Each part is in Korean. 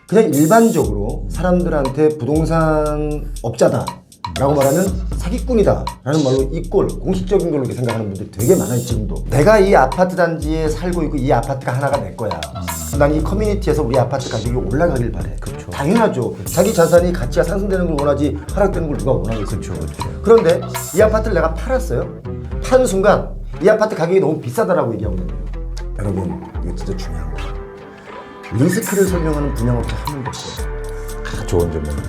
그냥 일반적으로 사람들한테 부동산 업자다 라고 말하면 사기꾼이다 라는 말로 이꼴 공식적인 걸로 이렇게 생각하는 분들이 되게 많아요. 지금도 내가 이 아파트 단지에 살고 있고 이 아파트가 하나가 내 거야. 난 이 커뮤니티에서 우리 아파트 가격이 올라가길 바래. 그쵸. 당연하죠. 자기 자산이 가치가 상승되는 걸 원하지 하락되는 걸 누가 원하겠어요. 그런데 이 아파트를 내가 팔았어요. 파는 순간 이 아파트 가격이 너무 비싸다라고 얘기하거든요. 여러분 이거 진짜 중요한 거예요. 리스크를 설명하는 분양업자 한 명도 없어요. 좋은 점입니다.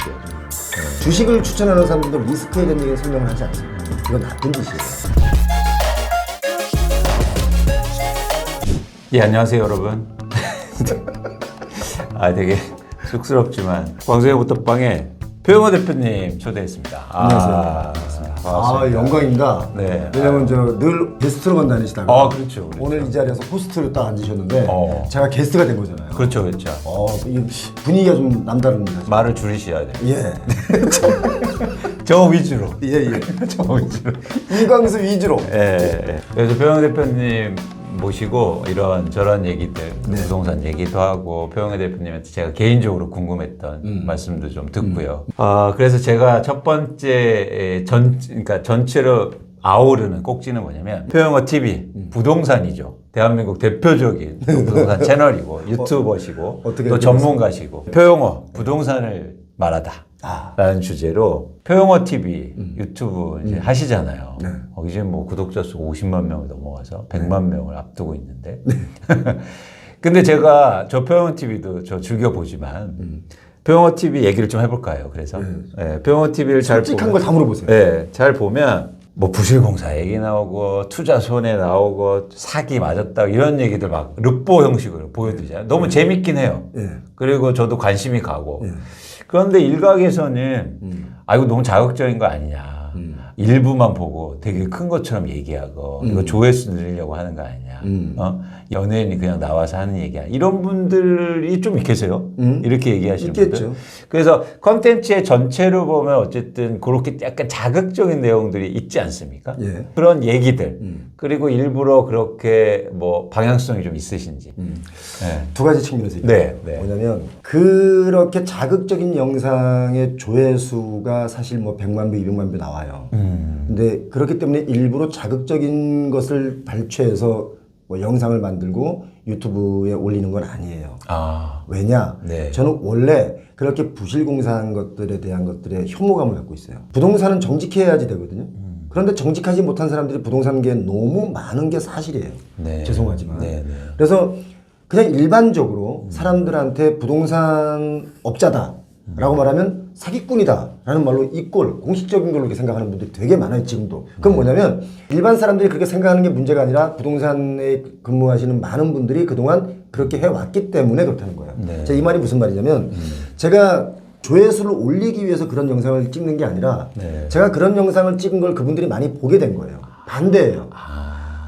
주식을 추천하는 사람들도 리스크에 대한 얘기를 설명을 하지 않습니다. 이건 나쁜 짓이에요. 예, 안녕하세요, 여러분. 되게 쑥스럽지만 광수의 부탁방에 표영호 대표님 초대했습니다. 안녕하세요. 반갑습니다. 영광입니다. 네. 왜냐면 저 늘 게스트로만 다니시다가 그렇죠. 오늘 이 자리에서 호스트로 딱 앉으셨는데 제가 게스트가 된 거잖아요. 그렇죠. 이 분위기가 좀 남다릅니다. 말을 줄이셔야 돼요. 예. 저 위주로. 예. 저 위주로. 이광수 위주로. 예. 그래서 표영호 대표님 모시고 이런저런 얘기들, 부동산 얘기도 하고 표영호 대표님한테 제가 개인적으로 궁금했던 말씀도 좀 듣고요. 그래서 제가 첫 번째 그러니까 전체로 아우르는 꼭지는 뭐냐면 표영호 TV 부동산이죠. 대한민국 대표적인 부동산 채널이고 유튜버시고 어떻게 또 전문가시고 표영호 부동산을 말하다. 라는 주제로 표영호 TV 유튜브 이제 하시잖아요. 네. 이제 뭐 구독자 수 50만 명을 넘어가서 100만 명을 앞두고 있는데. 근데 제가 저 표영호 TV도 저 즐겨보지만 표영호 TV 얘기를 좀 해볼까요? 그래서 표영호 TV를 잘 솔직한 걸 다 물어보세요. 네, 잘 보면 뭐 부실공사 얘기 나오고 투자 손해 나오고 사기 맞았다 이런 얘기들 막 르포 형식으로 보여드리잖아요. 너무 재밌긴 해요. 그리고 저도 관심이 가고. 그런데 일각에서는 이거 너무 자극적인 거 아니냐. 일부만 보고 되게 큰 것처럼 얘기하고 이거 조회수 늘리려고 하는 거 아니냐. 연예인이 그냥 나와서 하는 얘기야. 이런 분들이 좀 계세요. 이렇게 얘기하시는 있겠죠. 분들. 그래서 컨텐츠의 전체로 보면 어쨌든 그렇게 약간 자극적인 내용들이 있지 않습니까? 예. 그런 얘기들. 그리고 일부러 그렇게 뭐 방향성이 좀 있으신지. 두 가지 측면에서 있어요. 뭐냐면 그렇게 자극적인 영상의 조회수가 사실 뭐 100만 뷰, 200만 뷰 나와요. 근데 그렇기 때문에 일부러 자극적인 것을 발췌해서 뭐 영상을 만들고 유튜브에 올리는 건 아니에요. 왜냐? 저는 원래 그렇게 부실공사한 것들에 대한 것들에 혐오감을 갖고 있어요. 부동산은 정직해야지 되거든요. 그런데 정직하지 못한 사람들이 부동산계에 너무 많은 게 사실이에요. 죄송하지만. 그래서 그냥 일반적으로 사람들한테 부동산 업자다 라고 말하면 사기꾼이다 라는 말로 이꼴 공식적인 걸로 이렇게 생각하는 분들이 되게 많아요. 지금도. 그건 뭐냐면 일반 사람들이 그렇게 생각하는 게 문제가 아니라 부동산에 근무하시는 많은 분들이 그동안 그렇게 해왔기 때문에 그렇다는 거예요. 이 말이 무슨 말이냐면 제가 조회수를 올리기 위해서 그런 영상을 찍는 게 아니라 제가 그런 영상을 찍은 걸 그분들이 많이 보게 된 거예요. 반대예요.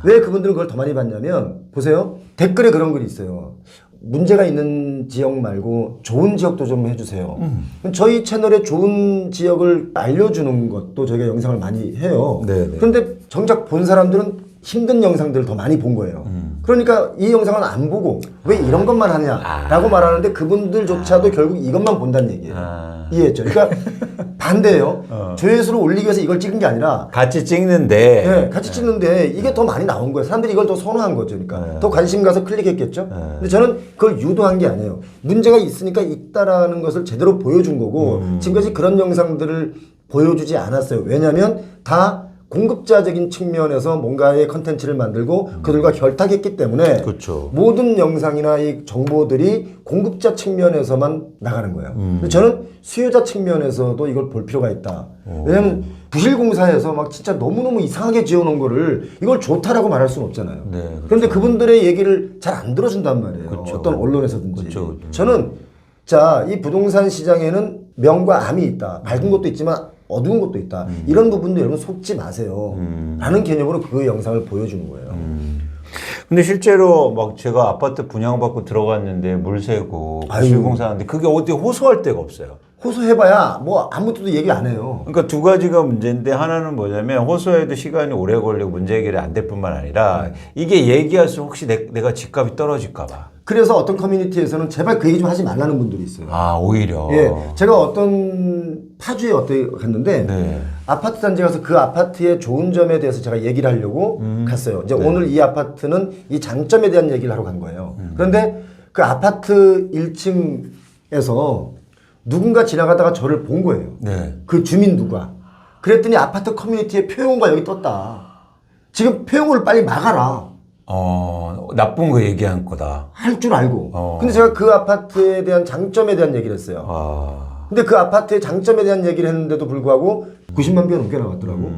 왜 그분들은 그걸 더 많이 봤냐면 보세요. 댓글에 그런 글이 있어요. 문제가 있는 지역 말고 좋은 지역도 좀 해주세요. 저희 채널에 좋은 지역을 알려주는 것도 저희가 영상을 많이 해요. 그런데 정작 본 사람들은 힘든 영상들을 더 많이 본 거예요. 그러니까 이 영상은 안 보고 왜 이런 것만 하냐라고 말하는데 그분들조차도 결국 이것만 본다는 얘기예요. 이해했죠? 그러니까 반대예요. 조회수를 올리기 위해서 이걸 찍은 게 아니라 같이 찍는데 같이 찍는데 이게 더 많이 나온 거예요. 사람들이 이걸 더 선호한 거죠. 그러니까 더 관심 가서 클릭했겠죠. 근데 저는 그걸 유도한 게 아니에요. 문제가 있으니까 있다라는 것을 제대로 보여준 거고 지금까지 그런 영상들을 보여주지 않았어요. 왜냐하면 다 공급자적인 측면에서 뭔가의 컨텐츠를 만들고 그들과 결탁했기 때문에 모든 영상이나 이 정보들이 공급자 측면에서만 나가는 거예요. 근데 저는 수요자 측면에서도 이걸 볼 필요가 있다. 왜냐면 부실공사에서 막 진짜 너무너무 이상하게 지어놓은 거를 이걸 좋다라고 말할 수는 없잖아요. 그런데 그분들의 얘기를 잘 안 들어준단 말이에요. 어떤 언론에서든지. 저는 이 부동산 시장에는 명과 암이 있다. 밝은 것도 있지만 어두운 것도 있다. 이런 부분도 여러분 속지 마세요. 라는 개념으로 그 영상을 보여주는 거예요. 근데 실제로 막 제가 아파트 분양받고 들어갔는데 물 새고 부실공사하는데 그게 어디 호소할 데가 없어요. 호소해봐야 뭐 아무것도 얘기 안 해요. 그러니까 두 가지가 문제인데 하나는 뭐냐면 호소해도 시간이 오래 걸리고 문제 해결이 안 될 뿐만 아니라 이게 얘기할수록 혹시 내가 집값이 떨어질까 봐. 그래서 어떤 커뮤니티에서는 제발 그 얘기 좀 하지 말라는 분들이 있어요. 아, 오히려. 예, 제가 어떤 파주에 갔는데 네. 아파트 단지 가서 그 아파트의 좋은 점에 대해서 제가 얘기를 하려고 갔어요. 이제 오늘 이 아파트는 이 장점에 대한 얘기를 하러 간 거예요. 그런데 그 아파트 1층에서 누군가 지나가다가 저를 본 거예요. 네. 그 주민 누가. 그랬더니 아파트 커뮤니티에 표용과 여기 떴다. 지금 표용을 빨리 막아라. 나쁜 거 얘기한 거다. 할 줄 알고. 근데 제가 그 아파트에 대한 장점에 대한 얘기를 했어요. 근데 그 아파트의 장점에 대한 얘기를 했는데도 불구하고 90만 뷰가 넘게 나왔더라고.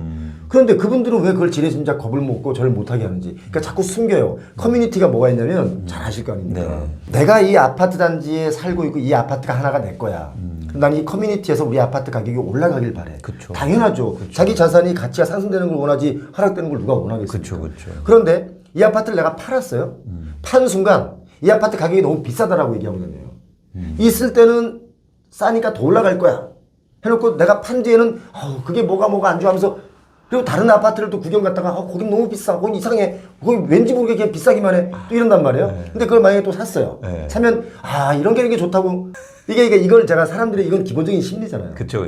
그런데 그분들은 왜 그걸 지레짐작 겁을 먹고 저를 못하게 하는지. 그러니까 자꾸 숨겨요. 커뮤니티가 뭐가 있냐면 잘 아실 거 아닙니까. 네. 내가 이 아파트 단지에 살고 있고 이 아파트가 하나가 내 거야. 그럼 난 이 커뮤니티에서 우리 아파트 가격이 올라가길 바래. 그쵸. 당연하죠. 그쵸. 자기 자산이 가치가 상승되는 걸 원하지 하락되는 걸 누가 원하겠습니까. 그쵸. 그런데 이 아파트를 내가 팔았어요. 판 순간 이 아파트 가격이 너무 비싸다라고 얘기하고 다녀요. 있을 때는 싸니까 더 올라갈 거야. 해놓고 내가 판 뒤에는 그게 뭐가 안 좋아 하면서 그리고 다른 아파트를 또 구경 갔다가 거긴 너무 비싸. 거긴 이상해. 거기 왠지 모르게 그냥 비싸기만 해. 또 이런단 말이에요. 네. 근데 그걸 만약에 또 샀어요. 네. 사면 이런 게 좋다고. 이걸 제가 사람들이 이건 기본적인 심리잖아요. 그쵸.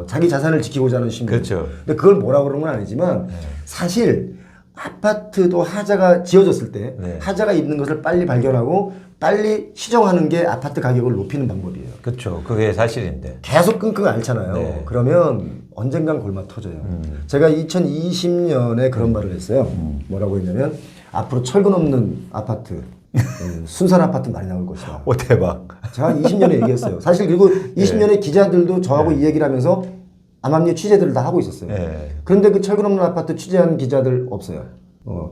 자기 자산을 지키고자 하는 심리. 그쵸. 근데 그걸 뭐라고 그러는 건 아니지만 사실 아파트도 하자가 지어졌을 때 네. 하자가 있는 것을 빨리 발견하고 빨리 시정하는 게 아파트 가격을 높이는 방법이에요. 그쵸. 그게 사실인데. 계속 끙끙 앓잖아요. 네. 그러면 언젠간 골마 터져요. 제가 2020년에 그런 말을 했어요. 뭐라고 했냐면 앞으로 철근 없는 아파트, 순산 아파트 많이 나올 것이다. 오, 대박. 제가 20년에 얘기했어요. 사실 그리고 20년에 기자들도 저하고 이 얘기를 하면서 암암리 취재들을 다 하고 있었어요. 네. 그런데 그 철근 없는 아파트 취재한 기자들 없어요.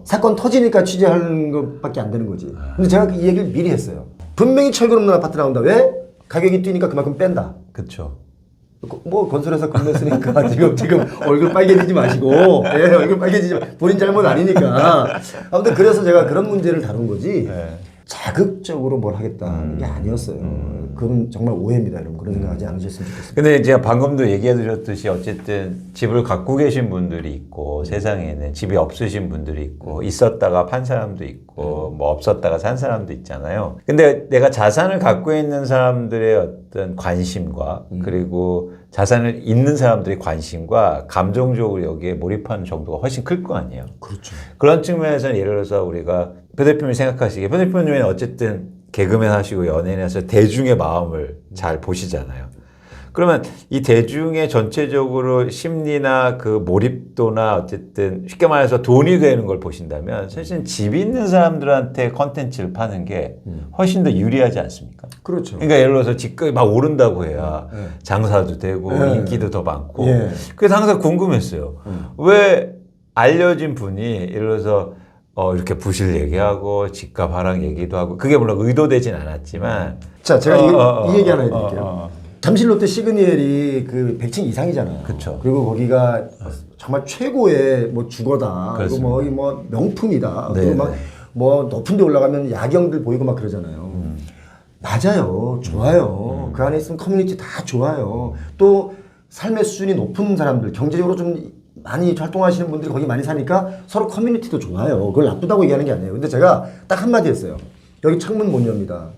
사건 터지니까 취재하는 것밖에 안 되는 거지. 근데 제가 이 얘기를 미리 했어요. 분명히 철근 없는 아파트 나온다. 왜? 가격이 뛰니까 그만큼 뺀다. 그쵸. 뭐 건설회사 근무했으니까 지금 얼굴 빨개지지 마시고 얼굴 빨개지지 본인 잘못 아니니까. 아무튼 그래서 제가 그런 문제를 다룬 거지. 네. 자극적으로 뭘 하겠다는 게 아니었어요. 그건 정말 오해입니다. 여러분 그런 생각하지 않으셨으면 좋겠습니다. 근데 제가 방금도 얘기해 드렸듯이 어쨌든 집을 갖고 계신 분들이 있고 세상에는 집이 없으신 분들이 있고 있었다가 판 사람도 있고 뭐 없었다가 산 사람도 있잖아요. 근데 내가 자산을 갖고 있는 사람들의 어떤 관심과 그리고 자산을 있는 사람들의 관심과 감정적으로 여기에 몰입하는 정도가 훨씬 클 거 아니에요. 그렇죠. 그런 측면에서는 예를 들어서 우리가 표 대표님이 생각하시기에 표 대표님은 어쨌든 개그맨 하시고 연예인 하셔서 대중의 마음을 잘 보시잖아요. 그러면 이 대중의 전체적으로 심리나 그 몰입도나 어쨌든 쉽게 말해서 돈이 되는 걸 보신다면 사실 집 있는 사람들한테 컨텐츠를 파는 게 훨씬 더 유리하지 않습니까? 그렇죠. 그러니까 예를 들어서 집값이 막 오른다고 해야 장사도 되고 인기도 더 많고 그래서 항상 궁금했어요. 왜 알려진 분이 예를 들어서 이렇게 부실 얘기하고 집값 하락 얘기도 하고 그게 물론 의도되진 않았지만 자 제가 이 얘기 하나 해드릴게요. 잠실 롯데 시그니엘이 그 100층 이상이잖아요. 그쵸. 그리고 거기가 정말 최고의 뭐 주거다. 그리고 뭐 명품이다. 네, 그리고 막 뭐 높은 데 올라가면 야경들 보이고 막 그러잖아요. 맞아요. 좋아요. 그 안에 있으면 커뮤니티 다 좋아요. 또 삶의 수준이 높은 사람들, 경제적으로 좀 많이 활동하시는 분들이 거기 많이 사니까 서로 커뮤니티도 좋아요. 그걸 나쁘다고 얘기하는 게 아니에요. 근데 제가 딱 한마디 했어요. 여기 창문 못 엽니다.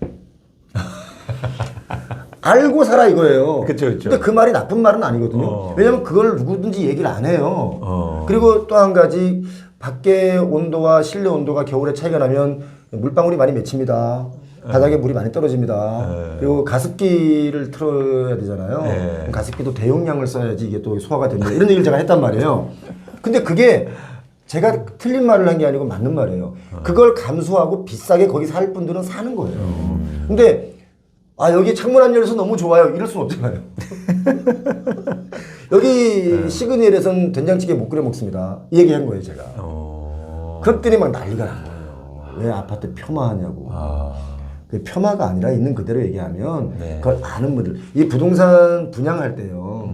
알고 살아 이거예요. 그쵸. 근데 그 말이 나쁜 말은 아니거든요. 왜냐면 그걸 누구든지 얘기를 안 해요. 그리고 또 한 가지 밖에 온도와 실내 온도가 겨울에 차이가 나면 물방울이 많이 맺힙니다. 바닥에 물이 많이 떨어집니다. 그리고 가습기를 틀어야 되잖아요. 그럼 가습기도 대용량을 써야지 이게 또 소화가 됩니다. 이런 얘기를 제가 했단 말이에요. 근데 그게 제가 틀린 말을 한 게 아니고 맞는 말이에요. 그걸 감수하고 비싸게 거기 살 분들은 사는 거예요. 근데 여기 창문 안 열려서 너무 좋아요. 이럴 수는 없잖아요. 여기 시그니엘에서는 된장찌개 못 끓여 먹습니다. 이 얘기한 거예요, 제가. 그랬더니 막 난리가 난 거예요. 왜 아파트 폄하하냐고. 그 폄하가 아니라 있는 그대로 얘기하면 그걸 아는 분들. 이 부동산 분양할 때요.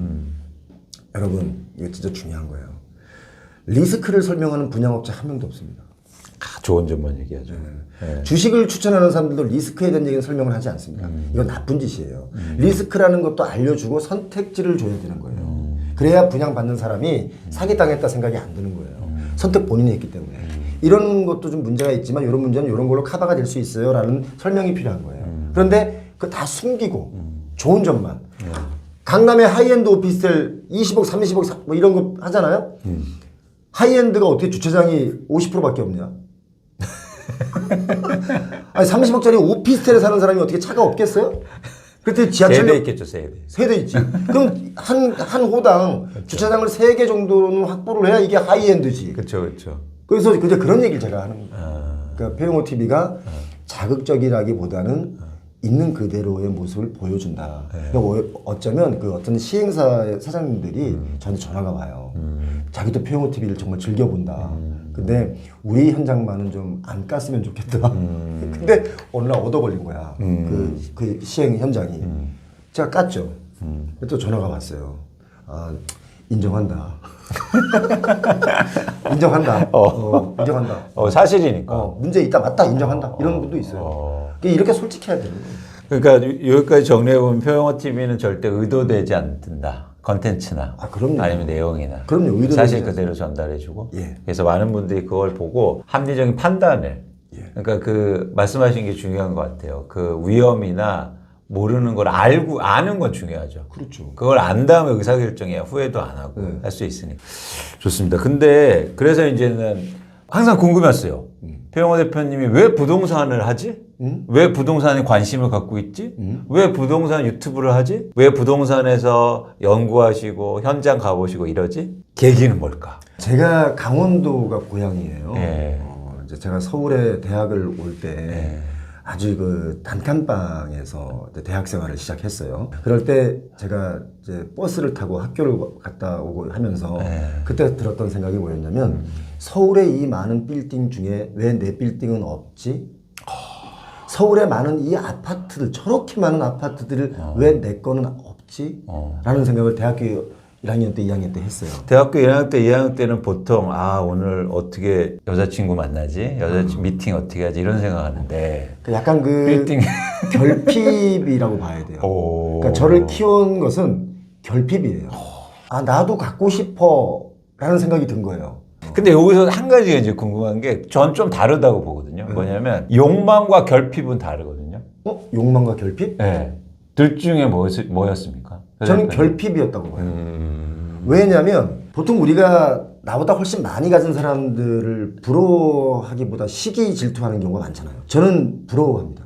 여러분, 이거 진짜 중요한 거예요. 리스크를 설명하는 분양업자 한 명도 없습니다. 좋은 점만 얘기하죠. 주식을 추천하는 사람들도 리스크에 대한 얘기는 설명을 하지 않습니다. 이건 나쁜 짓이에요. 리스크라는 것도 알려주고 선택지를 줘야 되는 거예요. 그래야 분양받는 사람이 사기당했다 생각이 안 드는 거예요. 선택 본인이 했기 때문에. 이런 것도 좀 문제가 있지만 이런 문제는 이런 걸로 커버가 될 수 있어요 라는 설명이 필요한 거예요. 그런데 그거 다 숨기고 좋은 점만 강남의 하이엔드 오피스텔 20억 30억 뭐 이런 거 하잖아요. 하이엔드가 어떻게 주차장이 50%밖에 없냐. 아니 30억짜리 오피스텔에 사는 사람이 어떻게 차가 없겠어요? 그때 지하철 세대 있겠죠, 세대. 세대 있지. 그럼 한 호당 주차장을 3개 정도는 확보를 해야 이게 하이엔드지. 그렇죠, 그렇죠. 그래서 이제 그런 얘기를 제가 하는 거예요. 그러니까 표용호 TV가 자극적이라기보다는 있는 그대로의 모습을 보여준다. 그러니까 어쩌면 그 어떤 시행사 사장님들이 저한테 전화가 와요. 자기도 표용호 TV를 정말 즐겨본다. 근데 우리 현장만은 좀 안 깠으면 좋겠다. 근데 어느 날 얻어 걸린 거야. 그 시행 현장이. 제가 깠죠. 또 전화가 왔어요. 아, 인정한다. 인정한다. 인정한다. 사실이니까. 문제 있다, 맞다, 인정한다. 이런 분도 있어요. 이렇게 솔직해야 돼요. 그러니까 여기까지 정리해보면 표영호 TV는 절대 의도되지 않는다. 컨텐츠나 그럼요. 아니면 내용이나 그럼요. 의도되지 사실 않습니다. 그대로 전달해주고 예. 그래서 많은 분들이 그걸 보고 합리적인 판단을 그러니까 그 말씀하신 게 중요한 것 같아요. 그 위험이나 모르는 걸 아는 건 중요하죠. 그렇죠. 그걸 안 다음에 의사결정해야 후회도 안 하고 할 수 있으니까. 좋습니다. 근데 그래서 이제는 항상 궁금했어요. 표영호 대표님이 왜 부동산을 하지? 왜 부동산에 관심을 갖고 있지? 왜 부동산 유튜브를 하지? 왜 부동산에서 연구하시고 현장 가보시고 이러지? 계기는 뭘까? 제가 강원도가 고향이에요. 예. 이제 제가 서울에 대학을 올 때 아주 그 단칸방에서 이제 대학 생활을 시작했어요. 그럴 때 제가 이제 버스를 타고 학교를 갔다 오고 하면서 그때 들었던 생각이 뭐였냐면 서울의 이 많은 빌딩 중에 왜 내 빌딩은 없지? 서울에 많은 이 아파트들, 저렇게 많은 아파트들을 왜 내 거는 없지? 라는 생각을 대학교 1학년 때, 2학년 때 했어요. 대학교 1학년 때, 2학년 때는 보통 오늘 어떻게 여자친구 만나지? 미팅 어떻게 하지? 이런 생각하는데 약간 그 빌딩 결핍이라고 봐야 돼요. 그러니까 저를 키운 것은 결핍이에요. 나도 갖고 싶어 라는 생각이 든 거예요. 근데 여기서 한 가지가 이제 궁금한 게 전 좀 다르다고 보거든요. 뭐냐면 욕망과 결핍은 다르거든요. 욕망과 결핍? 네. 둘 중에 뭐였습니까? 저는 결핍이었다고 봐요. 왜냐하면 보통 우리가 나보다 훨씬 많이 가진 사람들을 부러워하기보다 시기 질투하는 경우가 많잖아요. 저는 부러워합니다.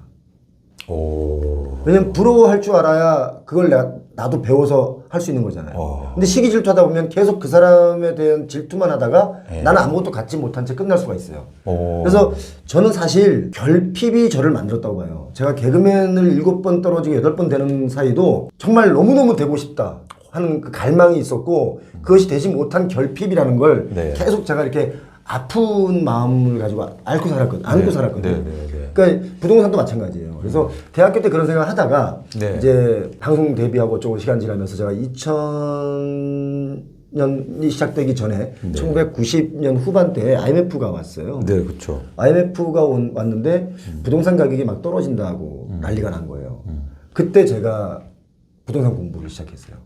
왜냐면 부러워할 줄 알아야 그걸 나도 배워서 할 수 있는 거잖아요. 근데 시기 질투하다 보면 계속 그 사람에 대한 질투만 하다가 나는 아무것도 갖지 못한 채 끝날 수가 있어요. 그래서 저는 사실 결핍이 저를 만들었다고 봐요. 제가 개그맨을 7번 떨어지고 8번 되는 사이도 정말 너무너무 되고 싶다 하는 그 갈망이 있었고 그것이 되지 못한 결핍이라는 걸 계속 제가 이렇게 아픈 마음을 가지고 안고 살았거든요. 그러니까 부동산도 마찬가지예요. 그래서 대학교 때 그런 생각을 하다가 이제 방송 데뷔하고 조금 시간 지나면서 제가 2000년이 시작되기 전에 1990년 후반대에 IMF가 왔어요. 네, 그렇죠. IMF가 왔는데 부동산 가격이 막 떨어진다고 난리가 난 거예요. 그때 제가 부동산 공부를 시작했어요.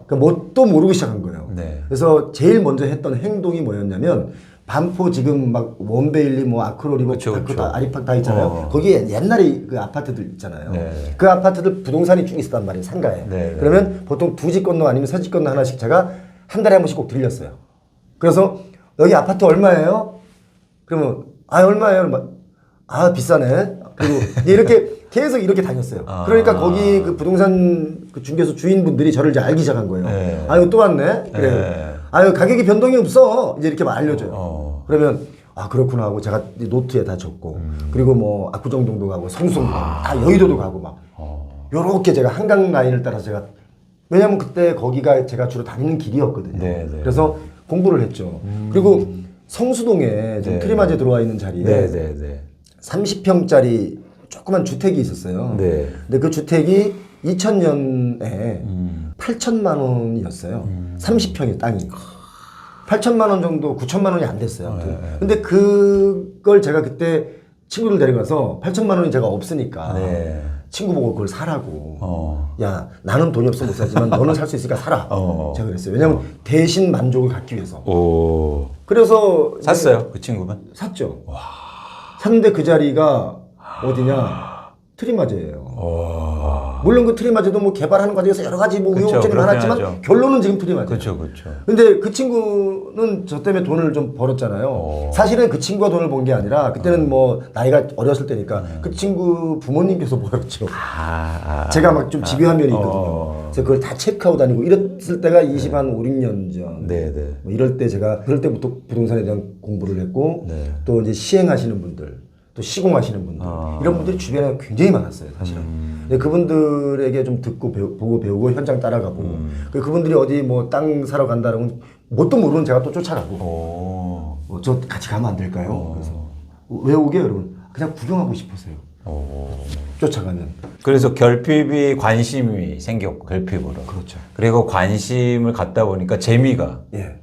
그러니까 뭣도 모르고 시작한 거예요. 그래서 제일 먼저 했던 행동이 뭐였냐면 반포 지금 막 원베일리 뭐 아크로리버 아리팍 다 있잖아요. 거기에 옛날에 그 아파트들 있잖아요. 그 아파트들 부동산이 쭉 있었단 말이에요. 상가에. 그러면 보통 2집 건너 아니면 3집 건너 하나씩 제가 한 달에 한 번씩 꼭 들렸어요. 그래서 여기 아파트 얼마예요? 그러면 얼마예요? 비싸네. 그리고 이렇게 계속 이렇게 다녔어요. 그러니까 거기 그 부동산 그 중개소 주인분들이 저를 이제 알기 시작한 거예요. 이거 또 왔네? 그래. 가격이 변동이 없어. 이제 이렇게 막 알려줘요. 그러면, 그렇구나 하고 제가 노트에 다 적고, 그리고 뭐, 압구정동도 가고, 성수동도 가고, 다 여의도도 가고 막, 요렇게 제가 한강 라인을 따라서 제가, 왜냐면 그때 거기가 제가 주로 다니는 길이었거든요. 그래서 공부를 했죠. 그리고 성수동에 지금 트리마제 들어와 있는 자리에 30평짜리 조그만 주택이 있었어요. 근데 그 주택이 2000년에 8천만 원이었어요. 30평의 땅이. 8천만 원 정도, 9천만 원이 안 됐어요. 근데 그걸 제가 그때 친구들 데려가서 8천만 원이 제가 없으니까 친구 보고 그걸 사라고. 야, 나는 돈이 없어 못 사지만 너는 살 수 있으니까 사라. 제가 그랬어요. 왜냐면 대신 만족을 갖기 위해서. 그래서 샀어요, 그 친구는? 샀죠. 샀는데 그 자리가 어디냐? 트리마저예요. 물론 그 트리마저도 뭐 개발하는 과정에서 여러 가지 뭐 우여곡절이 많았지만 하죠. 결론은 지금 트리마저. 그렇죠. 근데 그 친구는 저 때문에 돈을 좀 벌었잖아요. 사실은 그 친구가 돈을 번 게 아니라 그때는 뭐 나이가 어렸을 때니까 그 친구 부모님께서 벌었죠. 제가 막 좀 집요한 면이 있거든요. 그래서 그걸 다 체크하고 다니고 이랬을 때가 5, 6년 전. 네네. 뭐 이럴 때 제가 그럴 때부터 부동산에 대한 공부를 했고 또 이제 시행하시는 분들 또 시공하시는 분들 이런 분들이 주변에 굉장히 많았어요 사실은. 근데 그분들에게 좀 듣고 보고 배우고 현장 따라가고 그분들이 어디 뭐 땅 사러 간다라면 뭣도 모르는 제가 또 쫓아가고 저 같이 가면 안 될까요? 그래서 왜 오게요 여러분? 그냥 구경하고 싶었어요. 쫓아가면. 그래서 결핍이 관심이 생겼고 결핍으로. 그렇죠. 그리고 관심을 갖다 보니까 재미가 예.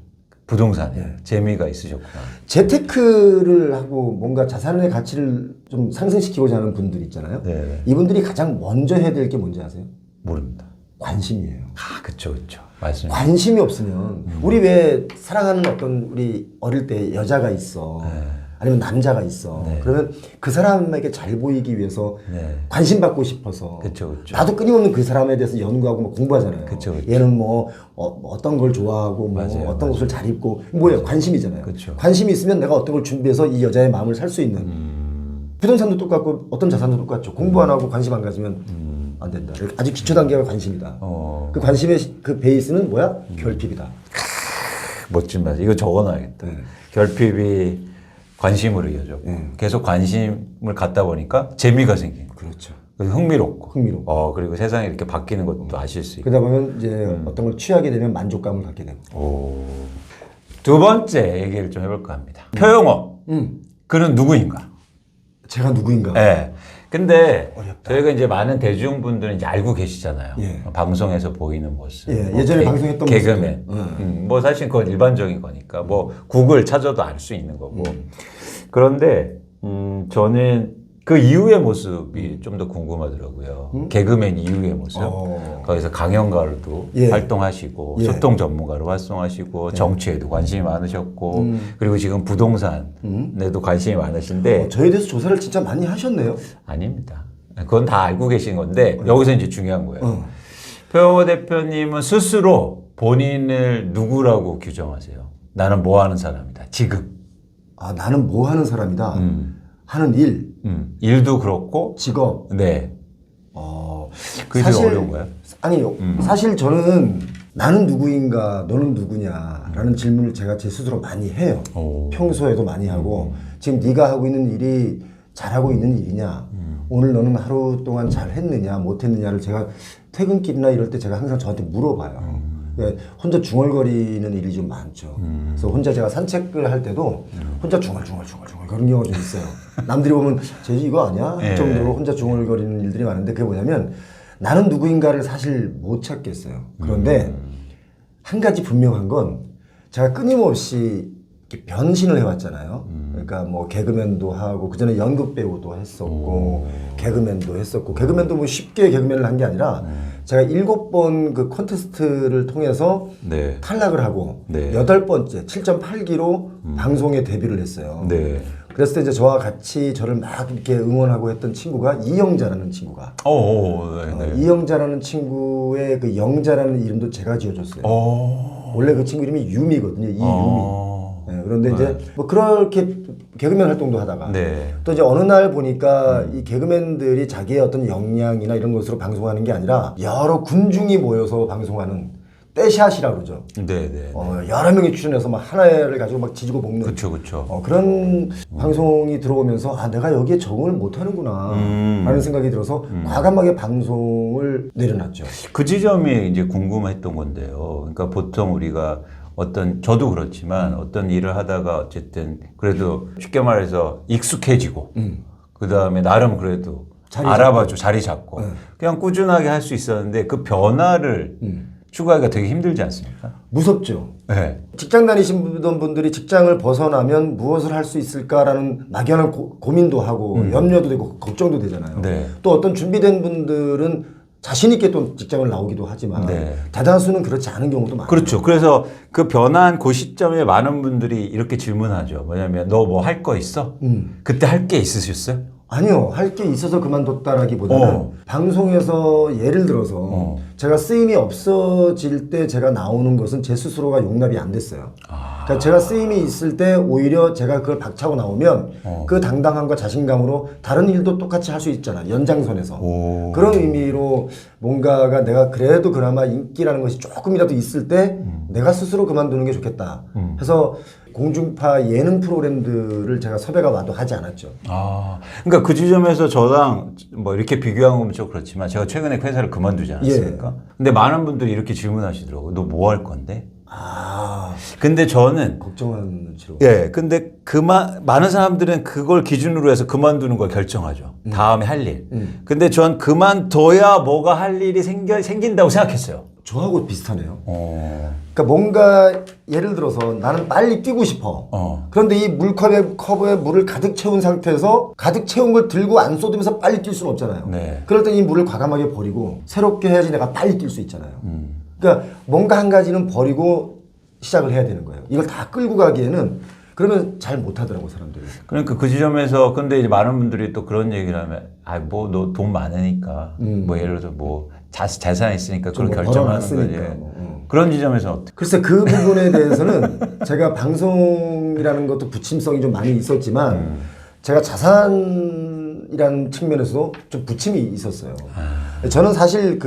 부동산에 재미가 있으셨구나. 재테크를 하고 뭔가 자산의 가치를 좀 상승시키고자 하는 분들 있잖아요. 네. 이분들이 가장 먼저 해야 될 게 뭔지 아세요? 모릅니다. 관심이에요. 그쵸. 맞습니다. 관심이 없으면 우리 왜 사랑하는 어떤 우리 어릴 때 여자가 있어. 아니면 남자가 있어. 그러면 그 사람에게 잘 보이기 위해서 관심 받고 싶어서. 그쵸. 나도 끊임없는 그 사람에 대해서 연구하고 뭐 공부하잖아요. 그쵸. 얘는 뭐 어떤 걸 좋아하고 뭐 맞아요. 어떤 옷을 잘 입고 뭐예요? 관심이잖아요. 그쵸. 관심이 있으면 내가 어떤 걸 준비해서 이 여자의 마음을 살 수 있는. 부동산도 똑같고 어떤 자산도 똑같죠. 공부 안 하고 관심 안 가지면 안 된다. 아주 기초 단계가 관심이다. 그 관심의 그 베이스는 뭐야? 결핍이다. 멋진 말. 이거 적어놔야겠다. 결핍이 관심으로 이어져. 계속 관심을 갖다 보니까 재미가 생긴. 그렇죠. 흥미롭고. 흥미롭고. 그리고 세상이 이렇게 바뀌는 것도 아실 수 있고. 그러다 보면 이제 어떤 걸 취하게 되면 만족감을 갖게 되고. 두 번째 얘기를 좀 해볼까 합니다. 표영호. 그는 누구인가? 제가 누구인가? 네. 근데 어렵다. 저희가 이제 많은 대중분들은 이제 알고 계시잖아요. 예. 방송에서 보이는 모습. 예전에 방송했던 개그맨. 뭐 사실 그건 일반적인 거니까 뭐 구글 찾아도 알 수 있는 거고. 그런데 저는 그 이후의 모습이 좀 더 궁금하더라고요. 개그맨 이후의 모습. 거기서 강연가로도 활동하시고 소통 전문가로 활동하시고 정치에도 관심이 많으셨고 그리고 지금 부동산에도 관심이 많으신데 저에 대해서 조사를 진짜 많이 하셨네요. 아닙니다. 그건 다 알고 계신 건데 여기서 이제 중요한 거예요. 표영호 대표님은 스스로 본인을 누구라고 규정하세요? 나는 뭐 하는 사람이다. 지금. 나는 뭐 하는 사람이다. 하는 일. 일도 그렇고. 직업. 네. 그게 되게 어려운 거예요? 아니요. 사실 저는 나는 누구인가, 너는 누구냐라는 질문을 제가 제 스스로 많이 해요. 평소에도 많이 하고 지금 네가 하고 있는 일이 잘하고 있는 일이냐, 오늘 너는 하루 동안 잘 했느냐, 못 했느냐를 제가 퇴근길이나 이럴 때 제가 항상 저한테 물어봐요. 혼자 중얼거리는 일이 좀 많죠. 그래서 혼자 제가 산책을 할 때도 혼자 중얼중얼 그런 경우가 좀 있어요. 남들이 보면 쟤 이거 아니야? 할 정도로 혼자 중얼거리는 일들이 많은데 그게 뭐냐면 나는 누구인가를 사실 못 찾겠어요. 그런데 한 가지 분명한 건 제가 끊임없이 이렇게 변신을 해왔잖아요. 그러니까 뭐 개그맨도 하고 그전에 연극 배우도 했었고 개그맨도 했었고 개그맨도 뭐 쉽게 개그맨을 한 게 아니라 제가 7번 그 콘테스트를 통해서 탈락을 하고 8번째 7.8기로 방송에 데뷔를 했어요. 그랬을 때 이제 저와 같이 저를 막 이렇게 응원하고 했던 친구가 이영자라는 친구가 이영자라는 친구의 그 영자라는 이름도 제가 지어줬어요. 원래 그 친구 이름이 유미거든요. 이유미. 그런데 이제 뭐 그렇게 개그맨 활동도 하다가 또 이제 어느 날 보니까 이 개그맨들이 자기의 어떤 역량이나 이런 것으로 방송하는 게 아니라 여러 군중이 모여서 방송하는 떼샷이라고 그러죠. 여러 명이 출연해서 막 하나를 가지고 막 지지고 볶는 그런 방송이 들어오면서 내가 여기에 적응을 못하는구나 라는 생각이 들어서 과감하게 방송을 내려놨죠. 그 지점이 이제 궁금했던 건데요. 그러니까 보통 우리가 저도 그렇지만 어떤 일을 하다가 어쨌든 그래도 쉽게 말해서 익숙해지고 그 다음에 나름 그래도 자리 잡고 그냥 꾸준하게 할 수 있었는데 그 변화를 추구하기가 되게 힘들지 않습니까? 무섭죠. 네. 직장 다니시던 분들이 직장을 벗어나면 무엇을 할 수 있을까라는 막연한 고민도 하고 염려도 되고 걱정도 되잖아요. 네. 또 어떤 준비된 분들은 자신 있게 또 직장을 나오기도 하지만 네. 대다수는 그렇지 않은 경우도 많아요. 그렇죠. 그래서 그 변화한 그 시점에 많은 분들이 이렇게 질문하죠. 뭐냐면 너 뭐 할 거 있어? 그때 할 게 있으셨어요? 아니요. 할 게 있어서 그만뒀다라기보다는 방송에서 예를 들어서 제가 쓰임이 없어질 때 제가 나오는 것은 제 스스로가 용납이 안 됐어요. 그러니까 제가 쓰임이 있을 때 오히려 제가 그걸 박차고 나오면 그 당당함과 자신감으로 다른 일도 똑같이 할 수 있잖아요. 연장선에서. 그런 의미로 뭔가가 내가 그래도 그나마 인기라는 것이 조금이라도 있을 때 내가 스스로 그만두는 게 좋겠다. 해서 공중파 예능 프로그램들을 제가 섭외가 와도 하지 않았죠. 그러니까 그 지점에서 저랑 뭐 이렇게 비교하면 좀 그렇지만 제가 최근에 그 회사를 그만두지 않았습니까? 근데 많은 분들이 이렇게 질문하시더라고요. 너 뭐 할 건데? 근데 저는 걱정하는 눈치로. 예, 근데 많은 사람들은 그걸 기준으로 해서 그만두는 걸 결정하죠. 다음에 할 일. 근데 전 그만둬야 뭐가 할 일이 생긴다고 생각했어요. 저하고 비슷하네요. 그러니까 뭔가 예를 들어서 나는 빨리 뛰고 싶어. 그런데 이 물컵에 물을 가득 채운 상태에서 가득 채운 걸 들고 안 쏟으면서 빨리 뛸 수는 없잖아요. 네. 그럴 때 이 물을 과감하게 버리고 새롭게 해야지 내가 빨리 뛸 수 있잖아요. 그러니까 뭔가 한 가지는 버리고 시작을 해야 되는 거예요. 이걸 다 끌고 가기에는 그러면 잘 못하더라고 사람들이. 그러니까 그 지점에서 근데 이제 많은 분들이 또 그런 얘기를 하면 뭐 너 돈 많으니까 뭐 예를 들어서 뭐 재산 있으니까 그걸 뭐 결정하는 거지. 벌어놨으니까 그런 지점에서 어떻게? 글쎄 그 부분에 대해서는 제가 방송이라는 것도 부침성이 좀 많이 있었지만 제가 자산이라는 측면에서도 좀 부침이 있었어요. 저는 사실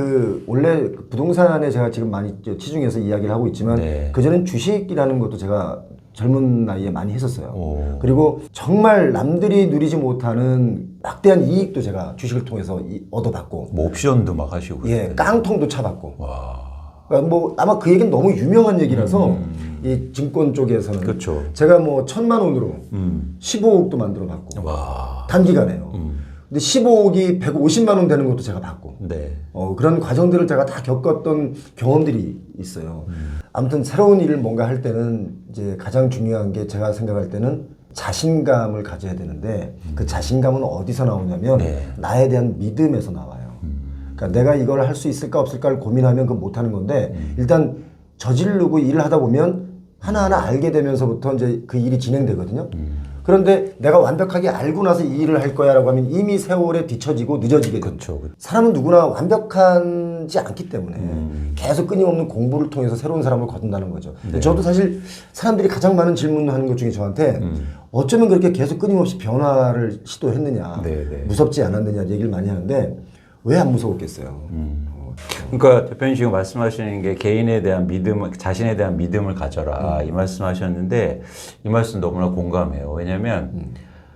원래 부동산에 제가 지금 많이 치중해서 이야기를 하고 있지만 그전엔 주식이라는 것도 제가 젊은 나이에 많이 했었어요. 그리고 정말 남들이 누리지 못하는 막대한 이익도 제가 주식을 통해서 얻어봤고. 뭐 옵션도 막 하시고. 예, 깡통도 차봤고. 와. 그러니까 뭐 아마 그 얘기는 너무 유명한 얘기라서 이 증권 쪽에서는 그렇죠. 제가 뭐 1,000만 원으로 15억도 만들어 봤고. 와. 단기간에요. 근데 15억이 150만 원 되는 것도 제가 봤고. 네. 그런 과정들을 제가 다 겪었던 경험들이 있어요. 아무튼 새로운 일을 뭔가 할 때는 이제 가장 중요한 게 제가 생각할 때는 자신감을 가져야 되는데 그 자신감은 어디서 나오냐면 나에 대한 믿음에서 나와요. 그러니까 내가 이걸 할 수 있을까 없을까를 고민하면 그건 못하는 건데 일단 저지르고 일을 하다 보면 하나하나 알게 되면서부터 이제 그 일이 진행되거든요. 그런데 내가 완벽하게 알고 나서 이 일을 할 거야 라고 하면 이미 세월에 뒤처지고 늦어지게 됩니다. 그렇죠. 사람은 누구나 완벽하지 않기 때문에 계속 끊임없는 공부를 통해서 새로운 사람을 거둔다는 거죠. 저도 사실 사람들이 가장 많은 질문하는 것 중에 저한테 어쩌면 그렇게 계속 끊임없이 변화를 시도했느냐, 무섭지 않았느냐 얘기를 많이 하는데 왜 안 무서웠겠어요. 그러니까 대표님 지금 말씀하시는 게 개인에 대한 믿음, 자신에 대한 믿음을 가져라 이 말씀하셨는데 이 말씀 너무나 공감해요. 왜냐하면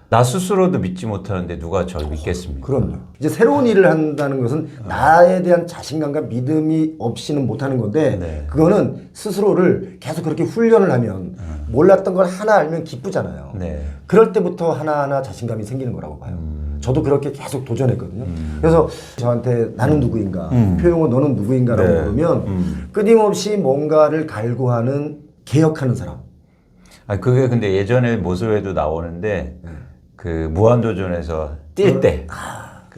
나 스스로도 믿지 못하는데 누가 저를 믿겠습니까? 그럼요. 이제 새로운 일을 한다는 것은 나에 대한 자신감과 믿음이 없이는 못하는 건데 그거는 스스로를 계속 그렇게 훈련을 하면 몰랐던 걸 하나 알면 기쁘잖아요. 그럴 때부터 하나하나 자신감이 생기는 거라고 봐요. 저도 그렇게 계속 도전했거든요. 그래서 저한테 나는 누구인가, 표용은 너는 누구인가라고 물으면 끊임없이 뭔가를 갈구하는 개혁하는 사람. 그게 근데 예전에 모습에도 나오는데 그 무한도전에서 뛸 때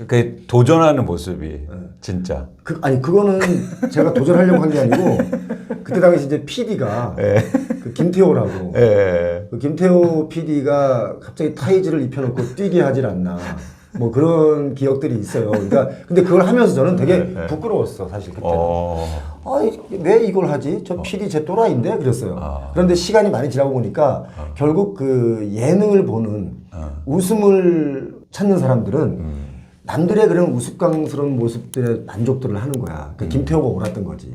그 도전하는 모습이 진짜 그거는 제가 도전하려고 한 게 아니고 그때 당시 이제 PD가 그 김태호라고 그 김태호 PD가 갑자기 타이즈를 입혀놓고 뛰게 하질 않나 뭐 그런 기억들이 있어요. 그러니까 근데 그걸 하면서 저는 되게 부끄러웠어 사실 그때. 왜 이걸 하지? 저 PD 제 또라이인데 그랬어요. 그런데 시간이 많이 지나고 보니까 결국 그 예능을 보는 웃음을 찾는 사람들은 남들의 그런 우스꽝스러운 모습들에 만족들을 하는 거야. 그 김태호가 옳았던 거지.